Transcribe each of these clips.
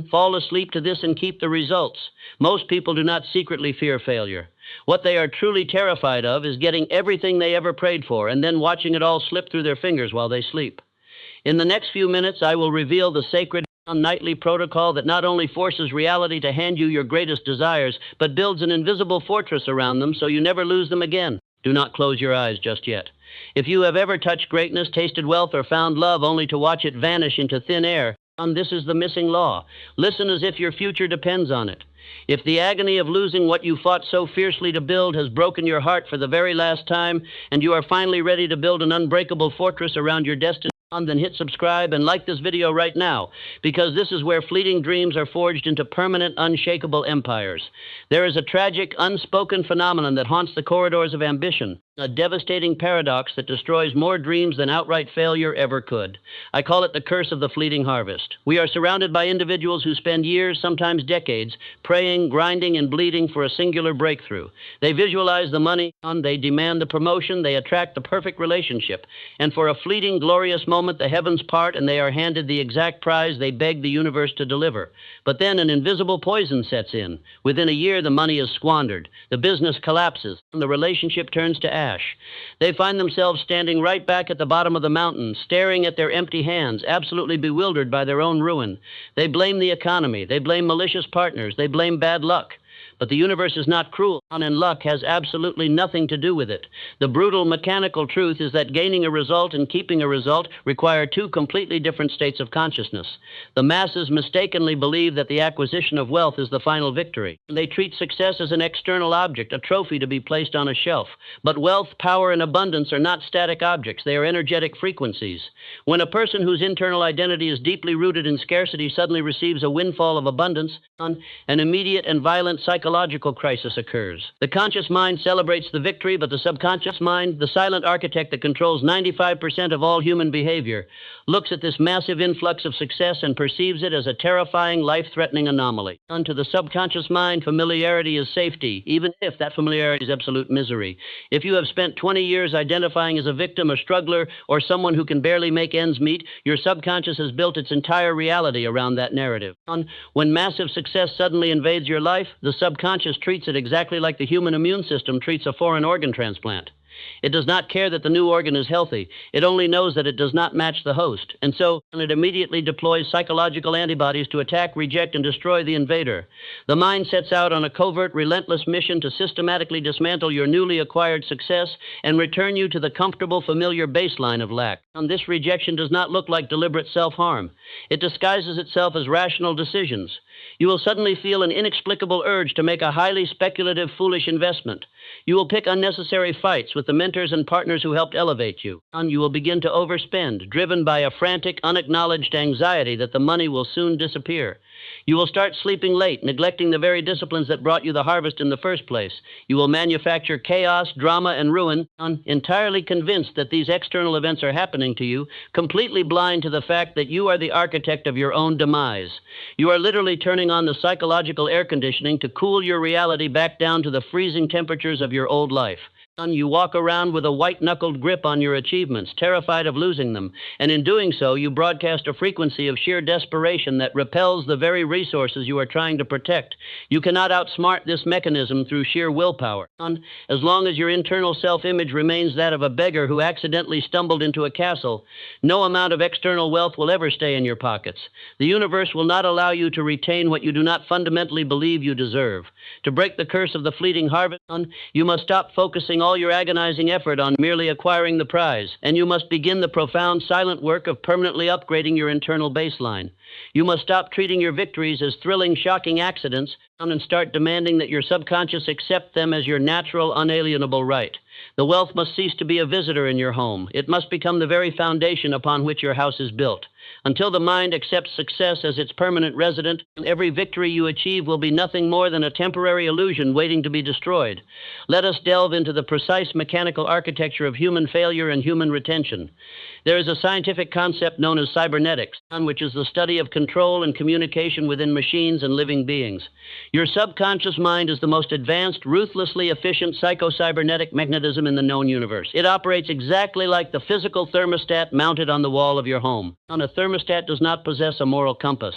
Fall asleep to this and keep the results. Most people do not secretly fear failure. What they are truly terrified of is getting everything they ever prayed for and then watching it all slip through their fingers while they sleep. In the next few minutes, I will reveal the sacred nightly protocol that not only forces reality to hand you your greatest desires, but builds an invisible fortress around them so you never lose them again. Do not close your eyes just yet. If you have ever touched greatness, tasted wealth, or found love only to watch it vanish into thin air, this is the missing law. Listen as if your future depends on it. If the agony of losing what you fought so fiercely to build has broken your heart for the very last time, and you are finally ready to build an unbreakable fortress around your destiny, then hit subscribe and like this video right now, because this is where fleeting dreams are forged into permanent, unshakable empires. There is a tragic, unspoken phenomenon that haunts the corridors of ambition, a devastating paradox that destroys more dreams than outright failure ever could. I call it the curse of the fleeting harvest. We are surrounded by individuals who spend years, sometimes decades, praying, grinding, and bleeding for a singular breakthrough. They visualize the money, they demand the promotion, they attract the perfect relationship, and for a fleeting, glorious moment, the heavens part and they are handed the exact prize they begged the universe to deliver. But then an invisible poison sets in. Within a year, the money is squandered, the business collapses, and the relationship turns to ash. They find themselves standing right back at the bottom of the mountain, staring at their empty hands, absolutely bewildered by their own ruin. They blame the economy, they blame malicious partners, they blame bad luck. But the universe is not cruel, and luck has absolutely nothing to do with it. The brutal mechanical truth is that gaining a result and keeping a result require two completely different states of consciousness. The masses mistakenly believe that the acquisition of wealth is the final victory. They treat success as an external object, a trophy to be placed on a shelf. But wealth, power, and abundance are not static objects. They are energetic frequencies. When a person whose internal identity is deeply rooted in scarcity suddenly receives a windfall of abundance, an immediate and violent psychological crisis occurs. The conscious mind celebrates the victory, but the subconscious mind, the silent architect that controls 95% of all human behavior, looks at this massive influx of success and perceives it as a terrifying, life-threatening anomaly. To the subconscious mind, familiarity is safety, even if that familiarity is absolute misery. If you have spent 20 years identifying as a victim, a struggler, or someone who can barely make ends meet, your subconscious has built its entire reality around that narrative. When massive success suddenly invades your life, the subconscious treats it exactly like the human immune system treats a foreign organ transplant. It does not care that the new organ is healthy. It only knows that it does not match the host. And so it immediately deploys psychological antibodies to attack, reject, and destroy the invader. The mind sets out on a covert, relentless mission to systematically dismantle your newly acquired success and return you to the comfortable, familiar baseline of lack. And this rejection does not look like deliberate self-harm. It disguises itself as rational decisions. You will suddenly feel an inexplicable urge to make a highly speculative, foolish investment. You will pick unnecessary fights with the mentors and partners who helped elevate you. And you will begin to overspend, driven by a frantic, unacknowledged anxiety that the money will soon disappear. You will start sleeping late, neglecting the very disciplines that brought you the harvest in the first place. You will manufacture chaos, drama, and ruin, entirely convinced that these external events are happening to you, completely blind to the fact that you are the architect of your own demise. You are literally turning on the psychological air conditioning to cool your reality back down to the freezing temperatures of your old life. You walk around with a white-knuckled grip on your achievements, terrified of losing them, and in doing so, you broadcast a frequency of sheer desperation that repels the very resources you are trying to protect. You cannot outsmart this mechanism through sheer willpower. As long as your internal self-image remains that of a beggar who accidentally stumbled into a castle, no amount of external wealth will ever stay in your pockets. The universe will not allow you to retain what you do not fundamentally believe you deserve. To break the curse of the fleeting harvest, you must stop focusing all your agonizing effort on merely acquiring the prize, and you must begin the profound, silent work of permanently upgrading your internal baseline. You must stop treating your victories as thrilling, shocking accidents and start demanding that your subconscious accept them as your natural, unalienable right. The wealth must cease to be a visitor in your home. It must become the very foundation upon which your house is built. Until the mind accepts success as its permanent resident, every victory you achieve will be nothing more than a temporary illusion waiting to be destroyed. Let us delve into the precise mechanical architecture of human failure and human retention. There is a scientific concept known as cybernetics, which is the study of control and communication within machines and living beings. Your subconscious mind is the most advanced, ruthlessly efficient psycho-cybernetic magnetic magnetism in the known universe. It operates exactly like the physical thermostat mounted on the wall of your home. A thermostat does not possess a moral compass.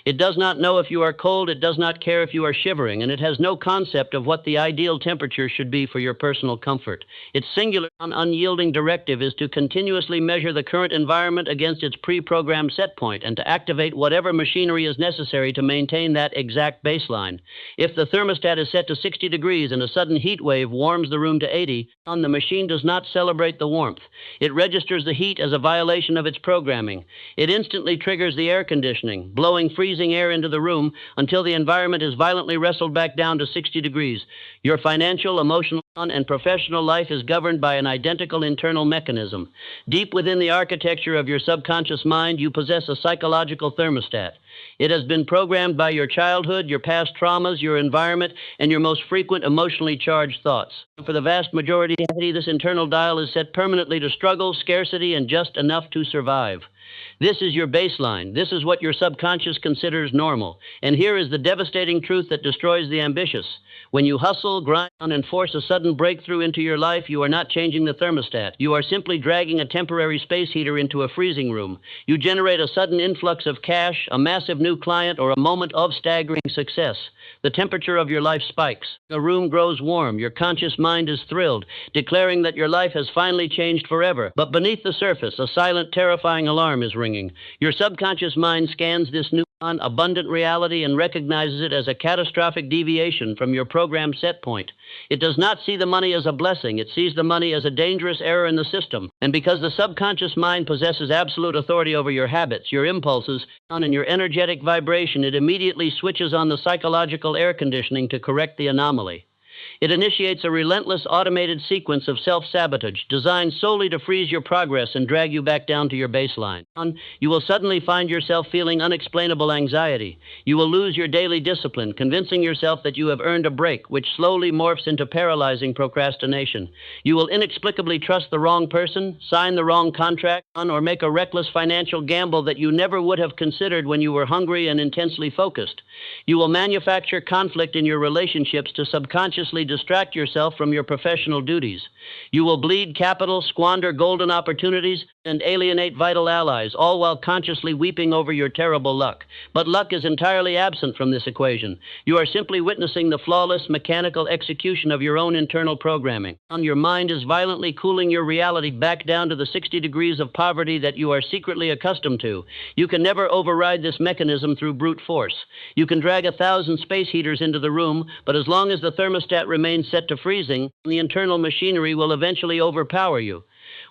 It does not know if you are cold, it does not care if you are shivering, and it has no concept of what the ideal temperature should be for your personal comfort. Its singular, unyielding directive is to continuously measure the current environment against its pre-programmed set point and to activate whatever machinery is necessary to maintain that exact baseline. If the thermostat is set to 60 degrees and a sudden heat wave warms the room to 80, the machine does not celebrate the warmth. It registers the heat as a violation of its programming. It instantly triggers the air conditioning, blowing freezing air into the room until the environment is violently wrestled back down to 60 degrees. Your financial, emotional, and professional life is governed by an identical internal mechanism. Deep within the architecture of your subconscious mind, you possess a psychological thermostat. It has been programmed by your childhood, your past traumas, your environment, and your most frequent emotionally charged thoughts. For the vast majority of humanity, this internal dial is set permanently to struggle, scarcity, and just enough to survive. This is your baseline. This is what your subconscious considers normal. And here is the devastating truth that destroys the ambitious. When you hustle, grind, and force a sudden breakthrough into your life, you are not changing the thermostat. You are simply dragging a temporary space heater into a freezing room. You generate a sudden influx of cash, a massive new client, or a moment of staggering success. The temperature of your life spikes. The room grows warm. Your conscious mind is thrilled, declaring that your life has finally changed forever. But beneath the surface, a silent, terrifying alarm is ringing. Your subconscious mind scans this new abundant reality and recognizes it as a catastrophic deviation from your programmed set point. It does not see the money as a blessing. It sees the money as a dangerous error in the system. And because the subconscious mind possesses absolute authority over your habits, your impulses, and your energetic vibration, it immediately switches on the psychological air conditioning to correct the anomaly. It initiates a relentless automated sequence of self-sabotage designed solely to freeze your progress and drag you back down to your baseline. You will suddenly find yourself feeling unexplainable anxiety. You will lose your daily discipline, convincing yourself that you have earned a break, which slowly morphs into paralyzing procrastination. You will inexplicably trust the wrong person, sign the wrong contract, or make a reckless financial gamble that you never would have considered when you were hungry and intensely focused. You will manufacture conflict in your relationships to subconsciously distract yourself from your professional duties. You will bleed capital, squander golden opportunities, and alienate vital allies, all while consciously weeping over your terrible luck. But luck is entirely absent from this equation. You are simply witnessing the flawless, mechanical execution of your own internal programming. Your mind is violently cooling your reality back down to the 60 degrees of poverty that you are secretly accustomed to. You can never override this mechanism through brute force. You can drag 1,000 space heaters into the room, but as long as the thermostat remains set to freezing, the internal machinery will eventually overpower you.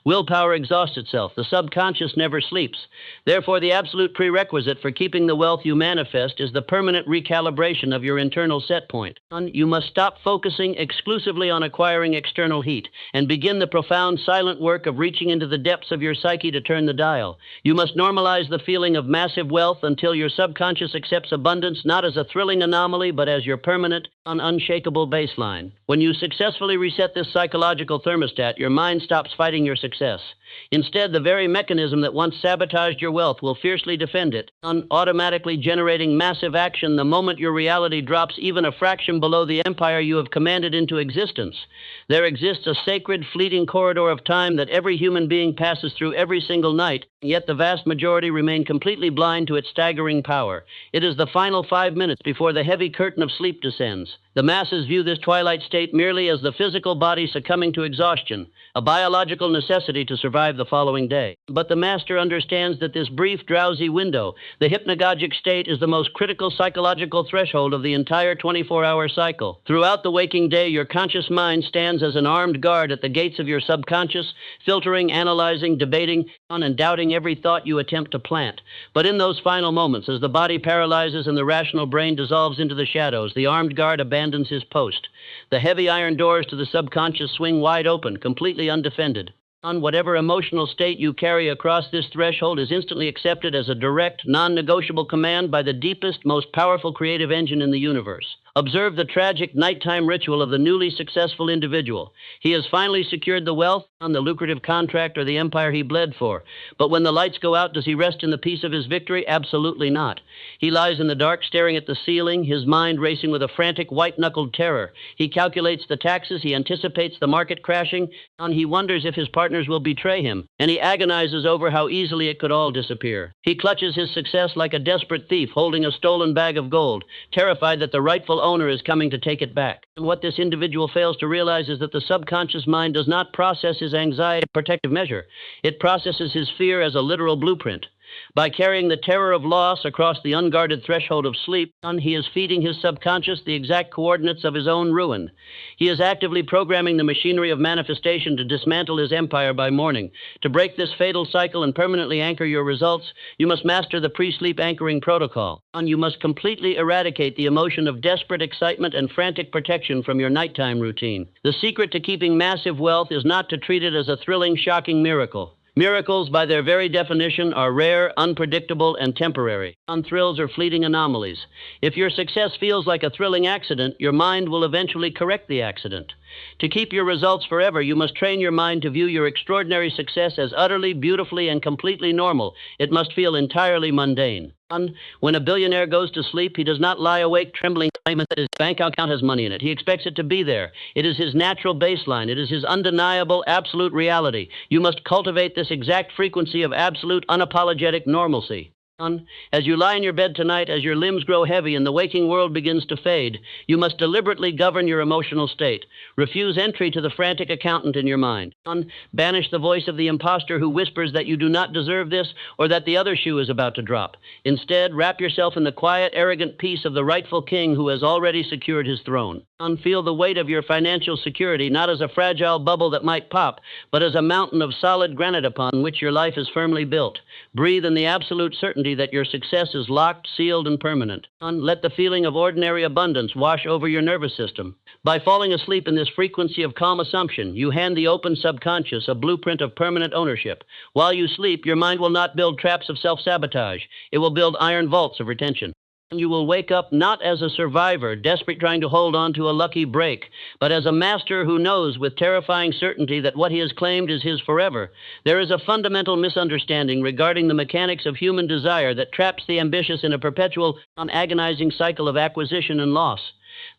Willpower exhausts itself. The subconscious never sleeps. Therefore, the absolute prerequisite for keeping the wealth you manifest is the permanent recalibration of your internal set point. You must stop focusing exclusively on acquiring external heat and begin the profound silent work of reaching into the depths of your psyche to turn the dial. You must normalize the feeling of massive wealth until your subconscious accepts abundance not as a thrilling anomaly, but as your permanent, unshakable baseline. When you successfully reset this psychological thermostat, your mind stops fighting your success. Instead, the very mechanism that once sabotaged your wealth will fiercely defend it, automatically generating massive action the moment your reality drops even a fraction below the empire you have commanded into existence. There exists a sacred, fleeting corridor of time that every human being passes through every single night, yet the vast majority remain completely blind to its staggering power. It is the final 5 minutes before the heavy curtain of sleep descends. The masses view this twilight state merely as the physical body succumbing to exhaustion, a biological necessity to survive the following day. But the master understands that this brief, drowsy window, the hypnagogic state, is the most critical psychological threshold of the entire 24-hour cycle. Throughout the waking day, your conscious mind stands as an armed guard at the gates of your subconscious, filtering, analyzing, debating, and doubting every thought you attempt to plant. But in those final moments, as the body paralyzes and the rational brain dissolves into the shadows, the armed guard abandons his post. The heavy iron doors to the subconscious swing wide open, completely undefended. Whatever emotional state you carry across this threshold is instantly accepted as a direct, non-negotiable command by the deepest, most powerful creative engine in the universe. Observe the tragic nighttime ritual of the newly successful individual. He has finally secured the wealth on the lucrative contract or the empire he bled for. But when the lights go out, does he rest in the peace of his victory? Absolutely not. He lies in the dark, staring at the ceiling, his mind racing with a frantic, white-knuckled terror. He calculates the taxes, he anticipates the market crashing, and he wonders if his partners will betray him, and he agonizes over how easily it could all disappear. He clutches his success like a desperate thief holding a stolen bag of gold, terrified that the rightful owner is coming to take it back. And what this individual fails to realize is that the subconscious mind does not process his anxiety as a protective measure. It processes his fear as a literal blueprint. By carrying the terror of loss across the unguarded threshold of sleep, he is feeding his subconscious the exact coordinates of his own ruin. He is actively programming the machinery of manifestation to dismantle his empire by morning. To break this fatal cycle and permanently anchor your results, you must master the pre-sleep anchoring protocol. And you must completely eradicate the emotion of desperate excitement and frantic protection from your nighttime routine. The secret to keeping massive wealth is not to treat it as a thrilling, shocking miracle. Miracles, by their very definition, are rare, unpredictable, and temporary. Thrills are fleeting anomalies. If your success feels like a thrilling accident, your mind will eventually correct the accident. To keep your results forever, you must train your mind to view your extraordinary success as utterly, beautifully, and completely normal. It must feel entirely mundane. When a billionaire goes to sleep, he does not lie awake trembling that his bank account has money in it. He expects it to be there. It is his natural baseline. It is his undeniable, absolute reality. You must cultivate this exact frequency of absolute, unapologetic normalcy. As you lie in your bed tonight, as your limbs grow heavy and the waking world begins to fade, you must deliberately govern your emotional state. Refuse entry to the frantic accountant in your mind. Banish the voice of the imposter who whispers that you do not deserve this or that the other shoe is about to drop. Instead, wrap yourself in the quiet, arrogant peace of the rightful king who has already secured his throne. Feel the weight of your financial security not as a fragile bubble that might pop, but as a mountain of solid granite upon which your life is firmly built. Breathe in the absolute certainty that your success is locked, sealed, and permanent. Let the feeling of ordinary abundance wash over your nervous system. By falling asleep in this frequency of calm assumption, you hand the open subconscious a blueprint of permanent ownership. While you sleep, your mind will not build traps of self-sabotage. It will build iron vaults of retention. You will wake up not as a survivor, desperate trying to hold on to a lucky break, but as a master who knows with terrifying certainty that what he has claimed is his forever. There is a fundamental misunderstanding regarding the mechanics of human desire that traps the ambitious in a perpetual, agonizing cycle of acquisition and loss.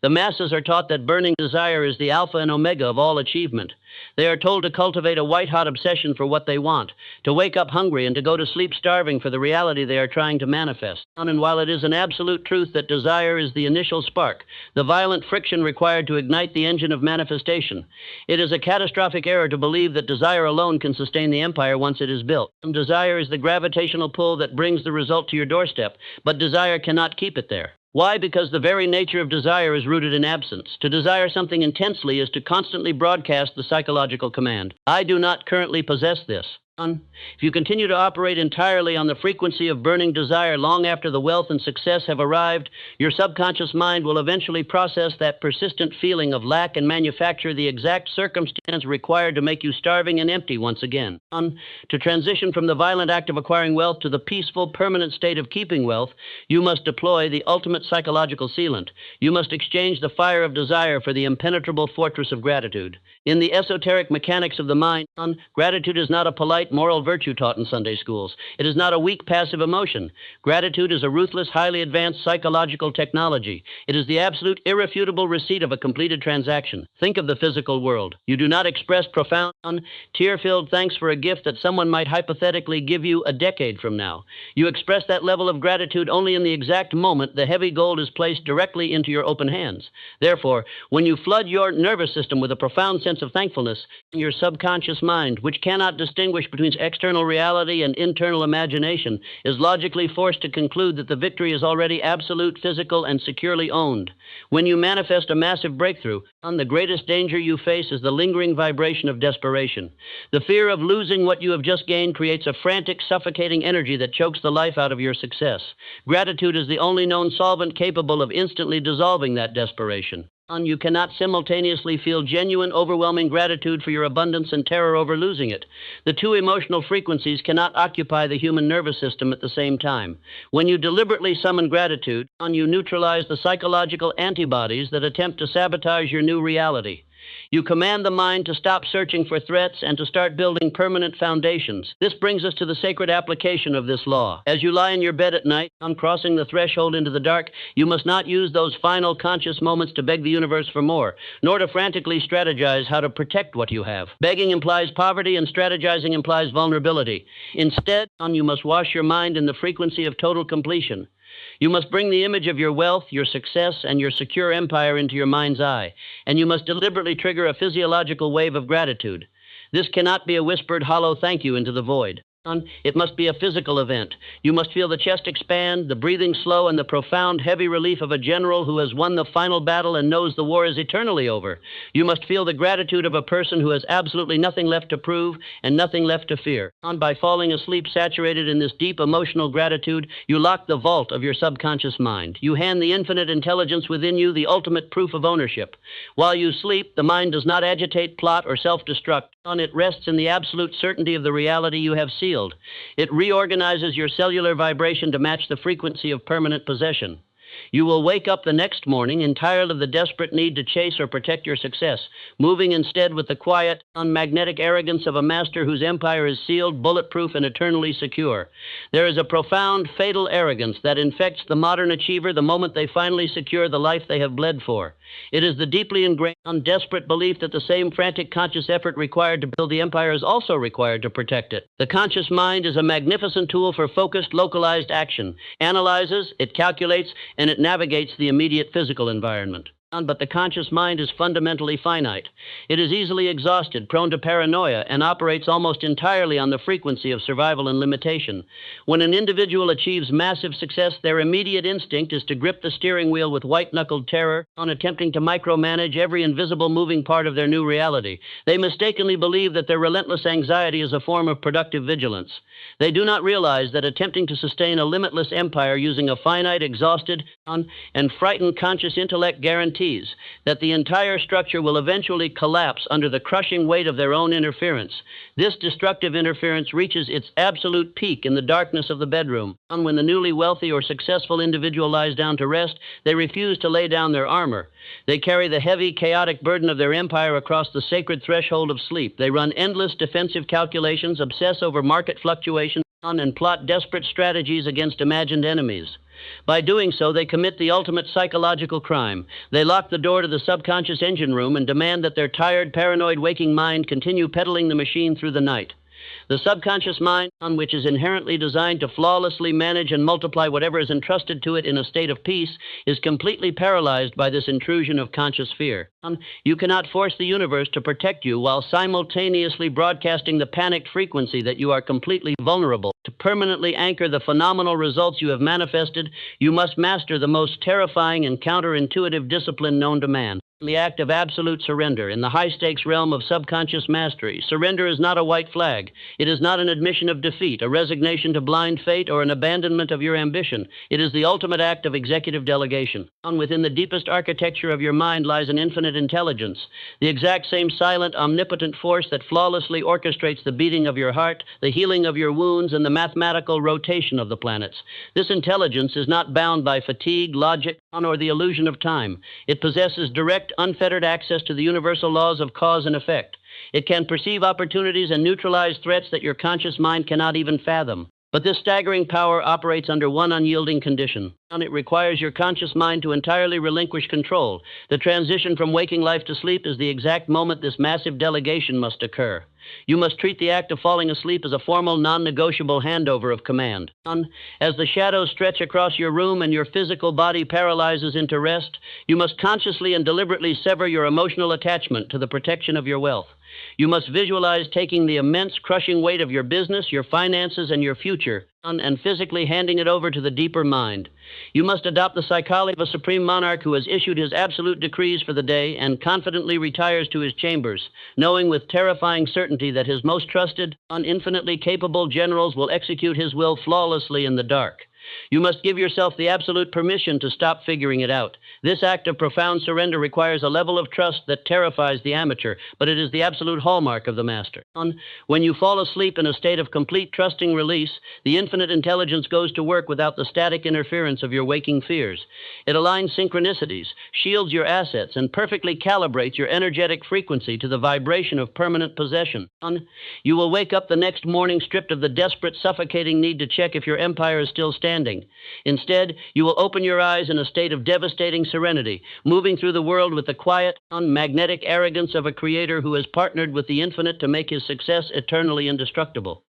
The masses are taught that burning desire is the alpha and omega of all achievement. They are told to cultivate a white-hot obsession for what they want, to wake up hungry and to go to sleep starving for the reality they are trying to manifest. And while it is an absolute truth that desire is the initial spark, the violent friction required to ignite the engine of manifestation, it is a catastrophic error to believe that desire alone can sustain the empire once it is built. Desire is the gravitational pull that brings the result to your doorstep, but desire cannot keep it there. Why? Because the very nature of desire is rooted in absence. To desire something intensely is to constantly broadcast the psychological command, I do not currently possess this. If you continue to operate entirely on the frequency of burning desire long after the wealth and success have arrived, your subconscious mind will eventually process that persistent feeling of lack and manufacture the exact circumstance required to make you starving and empty once again. To transition from the violent act of acquiring wealth to the peaceful, permanent state of keeping wealth, you must deploy the ultimate psychological sealant. You must exchange the fire of desire for the impenetrable fortress of gratitude. In the esoteric mechanics of the mind, gratitude is not a polite moral virtue taught in Sunday schools. It is not a weak passive emotion. Gratitude is a ruthless, highly advanced psychological technology. It is the absolute, irrefutable receipt of a completed transaction. Think of the physical world. You do not express profound, tear-filled thanks for a gift that someone might hypothetically give you a decade from now. You express that level of gratitude only in the exact moment the heavy gold is placed directly into your open hands. Therefore, when you flood your nervous system with a profound sense of thankfulness, your subconscious mind, which cannot distinguish between external reality and internal imagination, is logically forced to conclude that the victory is already absolute, physical, and securely owned. When you manifest a massive breakthrough, the greatest danger you face is the lingering vibration of desperation. The fear of losing what you have just gained creates a frantic, suffocating energy that chokes the life out of your success. Gratitude is the only known solvent capable of instantly dissolving that desperation. And you cannot simultaneously feel genuine, overwhelming gratitude for your abundance and terror over losing it. The two emotional frequencies cannot occupy the human nervous system at the same time. When you deliberately summon gratitude, you neutralize the psychological antibodies that attempt to sabotage your new reality. You command the mind to stop searching for threats and to start building permanent foundations. This brings us to the sacred application of this law. As you lie in your bed at night, crossing the threshold into the dark, you must not use those final conscious moments to beg the universe for more, nor to frantically strategize how to protect what you have. Begging implies poverty and strategizing implies vulnerability. Instead, you must wash your mind in the frequency of total completion. You must bring the image of your wealth, your success, and your secure empire into your mind's eye, and you must deliberately trigger a physiological wave of gratitude. This cannot be a whispered, hollow thank you into the void. It must be a physical event. You must feel the chest expand, the breathing slow, and the profound, heavy relief of a general who has won the final battle and knows the war is eternally over. You must feel the gratitude of a person who has absolutely nothing left to prove and nothing left to fear. By falling asleep saturated in this deep emotional gratitude, you lock the vault of your subconscious mind. You hand the infinite intelligence within you the ultimate proof of ownership. While you sleep, the mind does not agitate, plot, or self-destruct. It rests in the absolute certainty of the reality you have sealed. It reorganizes your cellular vibration to match the frequency of permanent possession. You will wake up the next morning entirely of the desperate need to chase or protect your success, moving instead with the quiet, unmagnetic arrogance of a master whose empire is sealed, bulletproof, and eternally secure. There is a profound, fatal arrogance that infects the modern achiever the moment they finally secure the life they have bled for. It is the deeply ingrained, desperate belief that the same frantic conscious effort required to build the empire is also required to protect it. The conscious mind is a magnificent tool for focused, localized action. Analyzes, it calculates, and it navigates the immediate physical environment. But the conscious mind is fundamentally finite. It is easily exhausted, prone to paranoia, and operates almost entirely on the frequency of survival and limitation. When an individual achieves massive success, their immediate instinct is to grip the steering wheel with white-knuckled terror, attempting to micromanage every invisible moving part of their new reality. They mistakenly believe that their relentless anxiety is a form of productive vigilance. They do not realize that attempting to sustain a limitless empire using a finite, exhausted, and frightened conscious intellect guarantees that the entire structure will eventually collapse under the crushing weight of their own interference. This destructive interference reaches its absolute peak in the darkness of the bedroom. And when the newly wealthy or successful individual lies down to rest, they refuse to lay down their armor. They carry the heavy, chaotic burden of their empire across the sacred threshold of sleep. They run endless defensive calculations, obsess over market fluctuations, and plot desperate strategies against imagined enemies. By doing so, they commit the ultimate psychological crime. They lock the door to the subconscious engine room and demand that their tired, paranoid waking mind continue pedaling the machine through the night. The subconscious mind, which is inherently designed to flawlessly manage and multiply whatever is entrusted to it in a state of peace, is completely paralyzed by this intrusion of conscious fear. You cannot force the universe to protect you while simultaneously broadcasting the panicked frequency that you are completely vulnerable. To permanently anchor the phenomenal results you have manifested, you must master the most terrifying and counterintuitive discipline known to man. The act of absolute surrender in the high-stakes realm of subconscious mastery. Surrender is not a white flag. It is not an admission of defeat, a resignation to blind fate, or an abandonment of your ambition. It is the ultimate act of executive delegation. Within the deepest architecture of your mind lies an infinite intelligence, the exact same silent, omnipotent force that flawlessly orchestrates the beating of your heart, the healing of your wounds, and the mathematical rotation of the planets. This intelligence is not bound by fatigue, logic, or the illusion of time. It possesses direct, unfettered access to the universal laws of cause and effect. It can perceive opportunities and neutralize threats that your conscious mind cannot even fathom. But this staggering power operates under one unyielding condition, and it requires your conscious mind to entirely relinquish control. The transition from waking life to sleep is the exact moment this massive delegation must occur. You must treat the act of falling asleep as a formal, non-negotiable handover of command. As the shadows stretch across your room and your physical body paralyzes into rest, you must consciously and deliberately sever your emotional attachment to the protection of your wealth. You must visualize taking the immense, crushing weight of your business, your finances, and your future, and physically handing it over to the deeper mind. You must adopt the psychology of a supreme monarch who has issued his absolute decrees for the day and confidently retires to his chambers, knowing with terrifying certainty that his most trusted, infinitely capable generals will execute his will flawlessly in the dark. You must give yourself the absolute permission to stop figuring it out. This act of profound surrender requires a level of trust that terrifies the amateur, but it is the absolute hallmark of the master. When you fall asleep in a state of complete trusting release, the infinite intelligence goes to work without the static interference of your waking fears. It aligns synchronicities, shields your assets, and perfectly calibrates your energetic frequency to the vibration of permanent possession. You will wake up the next morning stripped of the desperate, suffocating need to check if your empire is still standing. Instead, you will open your eyes in a state of devastating serenity, moving through the world with the quiet, magnetic arrogance of a creator who has partnered with the infinite to make his success eternally indestructible.